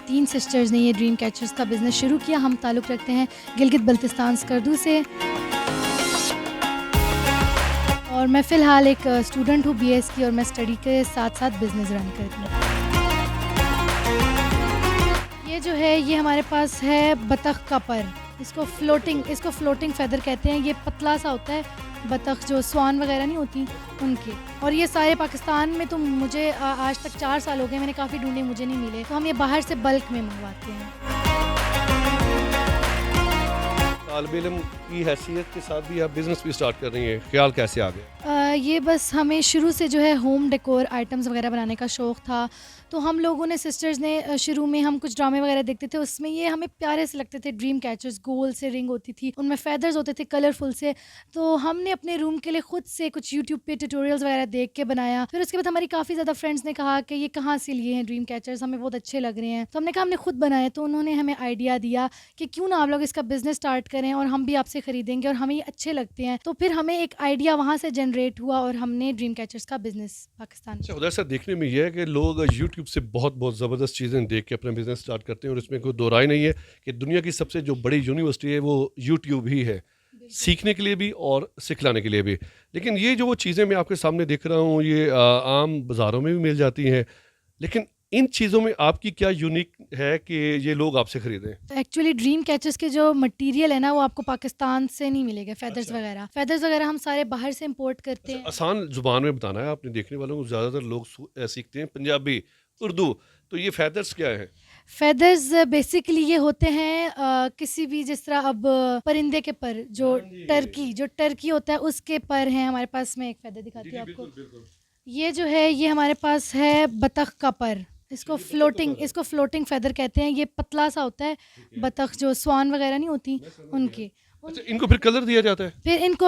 3 sisters ने ये dream catchers का बिज़नेस शुरू किया। हम ताल्लुक़ रखते हैं गिलगित बल्तिस्तान स्कर्दू से और मैं फ़िलहाल एक स्टूडेंट हूँ बीएस की और मैं स्टडी के साथ साथ बिज़नेस रन करती हूँ। ये जो है ये हमारे पास है बतख का पर, इसको फ्लोटिंग फ़ेदर कहते हैं। ये पतला सा होता है, बतख जो स्वान वगैरह नहीं होती उनके। और ये सारे पाकिस्तान में तो मुझे आज तक 4 साल हो गए, मैंने काफ़ी ढूंढे, मुझे नहीं मिले, तो हम ये बाहर से बल्क में मंगवाते हैं। तालिब इल्म की हैसियत के साथ भी आप बिज़नेस भी स्टार्ट कर रही हैं, ख्याल कैसे आ गया? ये बस हमें शुरू से जो है होम डेकोर आइटम्स वगैरह बनाने का शौक़ था, तो हम लोगों ने सिस्टर्स ने शुरू में हम कुछ ड्रामे वगैरह देखते थे, उसमें ये हमें प्यारे से लगते थे ड्रीम कैचर्स, गोल से रिंग होती थी, उनमें फ़ेदर्स होते थे कलरफुल से। तो हमने अपने रूम के लिए ख़ुद से कुछ यूट्यूब पे ट्यूटोरियल्स वगैरह देख के बनाया। फिर उसके बाद हमारी काफ़ी ज़्यादा फ्रेंड्स ने कहा कि ये कहाँ से लिए हैं ड्रीम कैचर्स, हमें बहुत अच्छे लग रहे हैं। तो हमने कहा हमने खुद बनाए, तो उन्होंने हमें आइडिया दिया कि क्यों ना आप लोग इसका बिज़नेस स्टार्ट करें और हम भी आपसे ख़रीदेंगे और हमें ये अच्छे लगते हैं। तो फिर हमें एक आइडिया वहाँ से जनरेट हुआ और हमने ड्रीम कैचर्स का बिज़नेस पाकिस्तान में। अच्छा, उधर से देखने में ये है कि लोग यूट्यूब से बहुत ज़बरदस्त चीज़ें देख के अपना बिज़नेस स्टार्ट करते हैं और इसमें कोई दो राय नहीं है कि दुनिया की सबसे जो बड़ी यूनिवर्सिटी है वो यूट्यूब ही है, सीखने के लिए भी और सिखलाने के लिए भी। लेकिन ये जो वो चीज़ें मैं आपके सामने देख रहा हूँ ये आम बाज़ारों में भी मिल जाती हैं, लेकिन इन चीज़ों में आपकी क्या यूनिक है कि ये लोग आपसे ख़रीदें? एक्चुअली ड्रीम कैचर्स के जो मटेरियल है ना वो आपको पाकिस्तान से नहीं मिलेगा। फ़ेदर्स वगैरह हम सारे बाहर से इंपोर्ट करते हैं। आसान ज़ुबान में बताना है आपने, देखने वालों को ज़्यादातर लोग सीखते हैं पंजाबी, उर्दू, तो ये फ़ेदर्स क्या है? फ़ेदर्स बेसिकली ये होते हैं किसी भी, जिस तरह अब परिंदे के पर, जो टर्की होता है उसके पर हैं हमारे पास। मैं एक फ़ेदर दिखाती हूँ आपको। ये जो है ये हमारे पास है बतख का पर, इसको फ्लोटिंग फ़ेदर कहते हैं। ये पतला सा होता है, बतख जो स्वान वगैरह नहीं होती उनके। अच्छा, इनको फिर कलर दिया जाता है? फिर इनको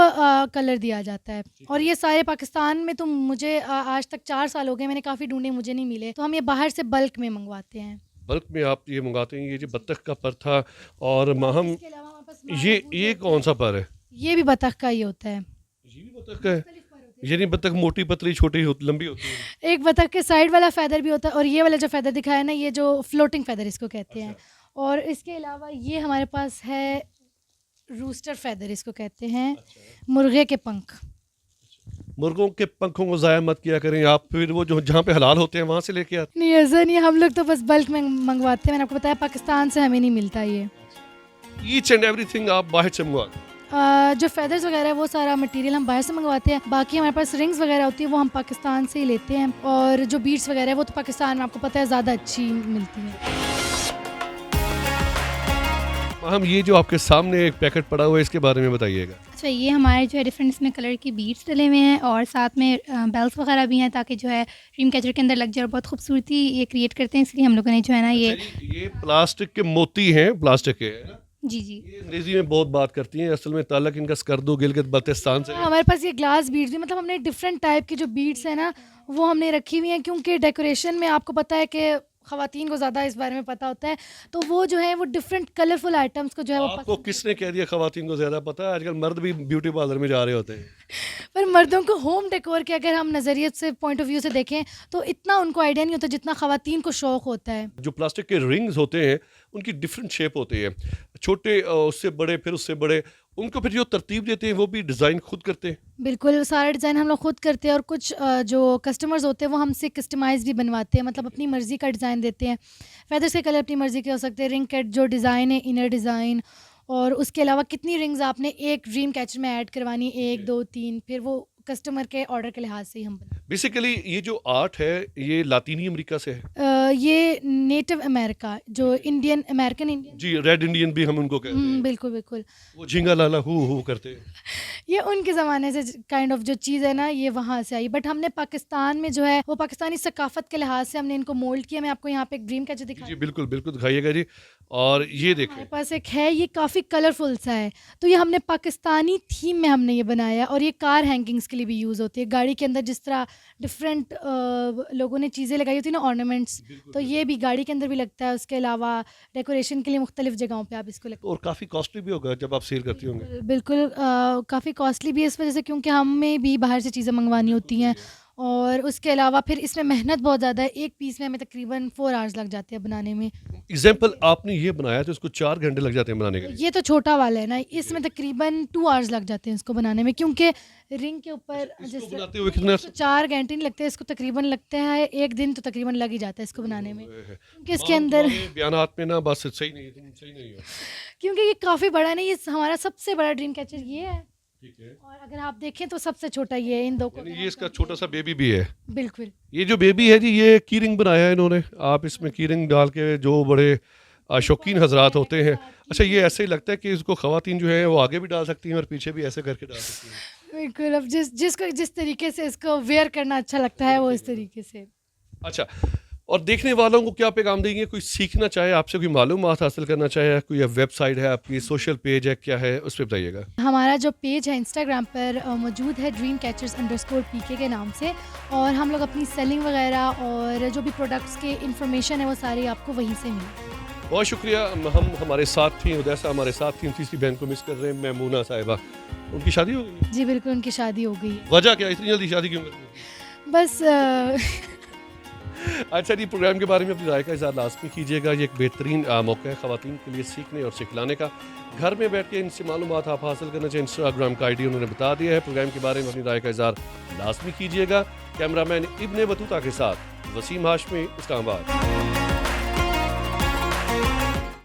कलर दिया जाता है और ये सारे पाकिस्तान में तो मुझे आज तक 4 साल हो गए, मैंने काफ़ी ढूंढे, मुझे नहीं मिले, तो हम ये बाहर से बल्क में मंगवाते हैं। बल्क में आप ये मंगाते हैं? ये जो बत्तख का पर था और माहम, इसके अलावा हमारे पास ये कौन सा पर है? ये भी बतख का ही होता है। ये भी बत्तख का है? यानी बत्तख मोटी पतली छोटी लंबी होती है? एक बतख के साइड वाला फ़ेदर भी होता है और ये वाला जो फ़ेदर दिखाया ना, ये जो फ्लोटिंग फ़ेदर इसको कहते हैं। और इसके अलावा ये हमारे पास है रूस्टर फ़ेदर, इसको कहते हैं, मुर्गे के पंख। मुर्गों के पंखों को ज़ाया मत किया करें आप, फिर वो जो जहाँ पे हलाल होते हैं वहाँ से लेके आते नहीं, ऐसा नहीं, हम लोग तो बस बल्क में मंगवाते हैं। मैंने आपको बताया पाकिस्तान से हमें नहीं मिलता ये। हैं। ईच एंड एवरीथिंग आप बाहर से मंगवाते हैं? जो फ़ेदर्स वगैरह है वो सारा मटेरियल हम बाहर से मंगवाते हैं। बाकी हमारे पास रिंग्स वगैरह होती है वो हम पाकिस्तान से ही लेते हैं और जो बीड्स वगैरह है वो तो पाकिस्तान में आपको पता है ज़्यादा अच्छी मिलती है। हम ये जो आपके सामने एक पैकेट पड़ा हुआ है इसके बारे में बताइएगा। अच्छा, ये हमारे जो है डिफरेंट इसमें कलर की बीड्स डले हुए हैं और साथ में बेल्स वगैरह भी हैं ताकि जो है ड्रीम कैचर के अंदर लग जाए और बहुत खूबसूरती ये क्रिएट करते हैं, इसलिए हम लोगों ने जो है ना ये प्लास्टिक के मोती हैं, प्लास्टिक के है ना? जी। ये अंग्रेजी में बहुत बात करती हैं, असल में ताल्लुक इनका स्कर्दू गिलगित बल्तिस्तान से है। हमारे पास ये ग्लास बीड्स भी, मतलब हमने डिफरेंट टाइप की जो बीड्स है ना वो हमने रखी हुई हैं, क्योंकि डेकोरेशन में आपको पता है कि ख़वातीन को ज़्यादा इस बारे में पता होता है, तो वो जो है वो डिफरेंट कलरफुल आइटम्स को जो है वो आपको किसने कह दिया ख़वातीन को ज़्यादा पता है? आजकल मर्द भी ब्यूटी पार्लर में जा रहे होते हैं। पर मर्दों को होम डेकोर के अगर हम नज़रिए से पॉइंट ऑफ व्यू से देखें तो इतना उनको आइडिया नहीं होता जितना ख़वातीन को शौक़ होता है। जो प्लास्टिक के रिंग्स होते हैं उनकी डिफरेंट शेप होती है, छोटे उससे बड़े, फिर उससे बड़े, उनको फिर जो तरतीब देते हैं वो भी डिज़ाइन खुद करते हैं? बिल्कुल, सारा डिज़ाइन हम लोग खुद करते हैं और कुछ जो कस्टमर्स होते हैं वो हमसे कस्टमाइज़ भी बनवाते हैं, मतलब अपनी मर्ज़ी का डिज़ाइन देते हैं। फ़ेदर्स के कलर अपनी मर्ज़ी के हो सकते हैं, रिंग के जो डिज़ाइन है, इनर डिज़ाइन, और उसके अलावा कितनी रिंग्स आपने एक ड्रीम कैचर में ऐड करवानी, 1 2 3, फिर वो कस्टमर के ऑर्डर के लिहाज से ही हम बनाते हैं। बेसिकली ये जो आर्ट है ये लातीनी अमेरिका से है? ये नेटिव अमेरिका, जो अमेरिकन इंडियन, जी, रेड इंडियन भी हम उनको कहते हैं। बिल्कुल बिल्कुल, वो झींगा लाला हु करते हैं। ये उनके ज़माने से काइंड ऑफ जो चीज़ है ना ये वहाँ से आई, बट हमने पाकिस्तान में जो है वो पाकिस्तानी सकाफ़त के लिहाज से हमने इनको मोल्ड किया। मैं आपको यहाँ पे एक ड्रीम कैचर दिखा, जी बिल्कुल बिल्कुल दिखाइएगा जी। और ये देखें, हमारे पास एक है, ये काफ़ी कलरफुल सा है, तो ये हमने पाकिस्तानी थीम में हमने ये बनाया और ये कार हैंगिंग्स के लिए भी यूज़ होती है। गाड़ी के अंदर जिस तरह डिफरेंट लोगों ने चीज़ें लगाई होती है ना, ऑर्नामेंट्स, तो ये भी गाड़ी के अंदर भी लगता है। उसके अलावा डेकोरेशन के लिए मुख्तलिफ जगहों पे आप इसको लगता और काफ़ी कॉस्टली भी होगा जब आप सेल करती होंगे। बिल्कुल काफ़ी कॉस्टली भी है इस वजह से, क्योंकि हमें भी बाहर से चीज़ें मंगवानी होती हैं और उसके अलावा फिर इसमें मेहनत बहुत ज़्यादा है, एक पीस में हमें तकरीबन 4 आवर्स लग जाते हैं बनाने में। एग्जाम्पल आपने ये बनाया तो इसको 4 घंटे लग जाते हैं बनाने के लिए। ये तो छोटा वाला है ना, इसमें तकरीबन 2 आवर्स लग जाते हैं इसको बनाने में, क्योंकि रिंग के ऊपर इसको जैसे बनाते हुए कितना इसको 4 घंटे नहीं लगते, इसको तकरीबन लगते हैं 1 दिन तो तकरीबन लग ही जाता है इसको बनाने में, क्योंकि इसके अंदर बयानात में ना बस सही नहीं है, तुम सही नहीं हो। क्योंकि ये काफ़ी बड़ा नहीं, ये हमारा सबसे बड़ा ड्रीम कैचर ये है, ठीक है, और अगर आप देखें तो सबसे छोटा ये है इन दो को। यानी ये इसका छोटा सा बेबी भी है। बिल्कुल ये जो बेबी है जी, ये की रिंग बनाया है इन्होंने। आप इसमें की रिंग डाल के, जो बड़े शौकीन हजरात होते हैं, अच्छा ये ऐसे ही लगता है कि इसको खवातीन जो है वो आगे भी डाल सकती हैं और पीछे भी ऐसे करके डाल सकती हैं। बिल्कुल, अब जिसको जिस तरीके से इसको वेयर करना अच्छा लगता है वो इस तरीके से। अच्छा, और देखने वालों को क्या पैगाम देंगे? कोई सीखना चाहे आपसे, कोई मालूमात हासिल करना चाहे, कोई वेबसाइट है आपकी, सोशल पेज है, क्या है, उस पर बताइएगा। हमारा जो पेज है इंस्टाग्राम पर मौजूद है dreamcatchers_pk के नाम से, और हम लोग अपनी सेलिंग वगैरह और जो भी प्रोडक्ट्स के इंफॉर्मेशन है वो सारी आपको वहीं से मिलेगी। बहुत शुक्रिया। हम हमारे साथ थी उदैसा, हमारे साथ थी, तीसरी बहन को मिस कर रहे हैं, महमूना साहिबा। उनकी शादी हो गई? जी बिल्कुल, उनकी शादी हो गई है। वजह क्या, इतनी जल्दी शादी क्यों कर दी? बस अच्छा जी, प्रोग्राम के बारे में अपनी राय का इज़हार लाजमी कीजिएगा। ये एक बेहतरीन मौका है ख़वातीन के लिए सीखने और सिखलाने का। घर में बैठ के इनसे मालूमात आप हासिल करना चाहिए। इंस्टाग्राम का आईडी उन्होंने बता दिया है। प्रोग्राम के बारे में अपनी राय का इज़हार लाजमी कीजिएगा। कैमरामैन इब्ने बतूता के साथ वसीम हाशमी, इस्लामाबाद।